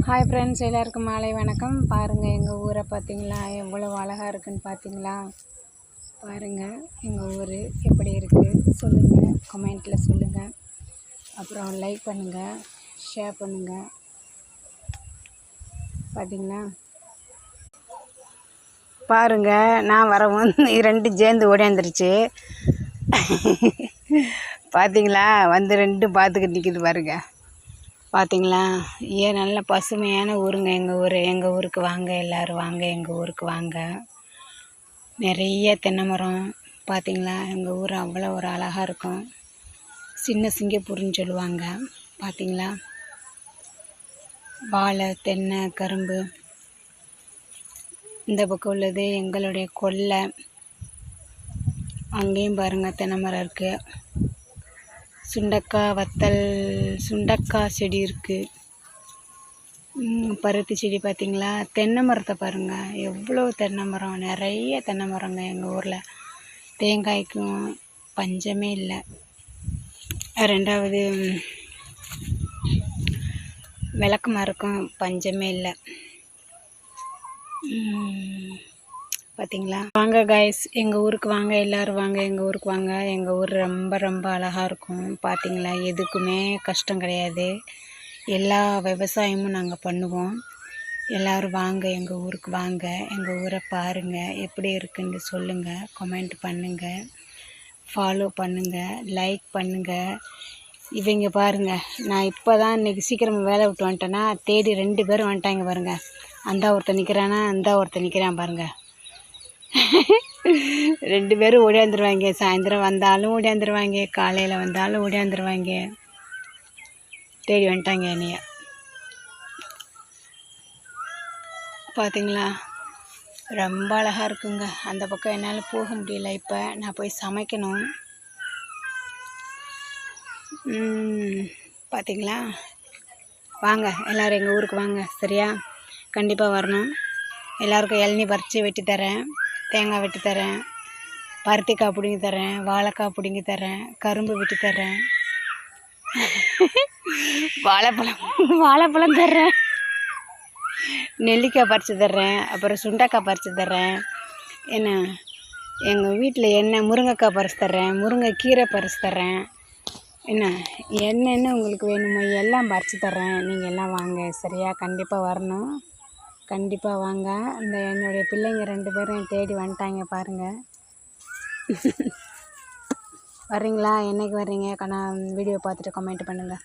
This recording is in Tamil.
ஹாய் ஃப்ரெண்ட்ஸ், எல்லாருக்கும் மாலை வணக்கம். பாருங்கள், எங்கள் ஊரை பார்த்தீங்களா, எவ்வளோ அழகாக இருக்குதுன்னு பார்த்தீங்களா? பாருங்கள், எங்கள் ஊர் எப்படி இருக்குது சொல்லுங்கள், கமெண்ட்டில் சொல்லுங்கள். அப்புறம் லைக் பண்ணுங்கள், ஷேர் பண்ணுங்கள். பார்த்தீங்களா, பாருங்கள், நான் வரவும் ரெண்டு சேர்ந்து ஓடியாந்துருச்சு. பார்த்தீங்களா, வந்து ரெண்டும் பார்த்துக்கிட்டு நிற்கிது பாருங்கள். பார்த்தீங்களா, ஏன் நல்ல பசுமையான ஊருங்க எங்கள் ஊருக்கு வாங்க, எல்லோரும் வாங்க, எங்கள் ஊருக்கு வாங்க. நிறைய தென்னை மரம். பார்த்தீங்களா, எங்கள் ஊர் அவ்வளோ ஒரு அழகாக இருக்கும். சின்ன சிங்கப்பூர்னு சொல்லுவாங்க. பார்த்தீங்களா, வாழை, தென்னை, கரும்பு. இந்த பக்கம் உள்ளது எங்களுடைய கொல்லை. அங்கேயும் பாருங்கள் தென்னை மரம் இருக்குது. சுண்டக்காய் வத்தல், சுண்டக்காய் செடி இருக்குது. பருத்தி செடி. பார்த்திங்களா, தென்னை மரத்தை பாருங்கள், எவ்வளோ தென்னை மரம், நிறைய தென்னை மரங்க எங்கள் ஊரில். தேங்காய்க்கும் பஞ்சமே இல்லை. ரெண்டாவது விளக்கு மரக்கும் பஞ்சமே இல்லை. பார்த்தீங்களா, வாங்க காய்ஸ், எங்கள் ஊருக்கு வாங்க, எல்லோரும் வாங்க, எங்கள் ஊருக்கு வாங்க. எங்கள் ஊர் ரொம்ப ரொம்ப அழகாக இருக்கும். பார்த்தீங்களா, எதுக்குமே கஷ்டம் கிடையாது. எல்லா விவசாயமும் நாங்கள் பண்ணுவோம். எல்லோரும் வாங்க, எங்கள் ஊருக்கு வாங்க, எங்கள் ஊரை பாருங்கள், எப்படி இருக்குன்னு சொல்லுங்கள், கமெண்ட் பண்ணுங்கள், ஃபாலோ பண்ணுங்கள், லைக் பண்ணுங்கள். இவங்க பாருங்கள், நான் இப்போ தான் இன்றைக்கி சீக்கிரமாக வேலை விட்டு வந்துட்டேன்னா தேடி 2 பேரும் வந்துட்டாங்க பாருங்கள். அந்த ஒருத்தர் நிற்கிறானா, அந்த ஒருத்தர் நிற்கிறான் பாருங்கள். 2 பேரும் ஓடியாந்துருவாங்க. சாயந்தரம் வந்தாலும் ஓடியாந்துருவாங்க, காலையில் வந்தாலும் ஓடியாந்துருவாங்க. தேடி வந்துட்டாங்க என்னைய. பார்த்தீங்களா, ரொம்ப அழகாக இருக்குங்க. அந்த பக்கம் என்னால் போக முடியல. இப்போ நான் போய் சமைக்கணும். பார்த்தீங்களா, வாங்க எல்லோரும் எங்கள் ஊருக்கு வாங்க, சரியா? கண்டிப்பாக வரணும். எல்லாருக்கும் இளநீ பறித்து வெட்டி தரேன், தேங்காய் வெட்டி தரேன், பருத்திக்காய் பிடுங்கி தரேன், வாழைக்காய் பிடுங்கி தரேன், கரும்பு வெட்டி தரேன், வாழைப்பழம் தர்றேன், நெல்லிக்காய் பறித்து தர்றேன், அப்புறம் சுண்டைக்காய் பறித்து தர்றேன். என்ன, எங்கள் வீட்டில் என்ன முருங்கைக்காய் பறித்து தர்றேன், முருங்கைக்கீரை பறித்து தர்றேன். என்னென்ன உங்களுக்கு வேணுமோ எல்லாம் பறித்து தர்றேன். நீங்கள் எல்லாம் வாங்க, சரியா? கண்டிப்பாக வரணும், கண்டிப்பாக வாங்க. இந்த என்னுடைய பிள்ளைங்க 2 பேரும் தேடி வந்துட்டாங்க பாருங்கள். வர்றீங்களா? என்றைக்கு வர்றீங்க? நான் வீடியோ பார்த்துட்டு கமெண்ட் பண்ணுங்கள்.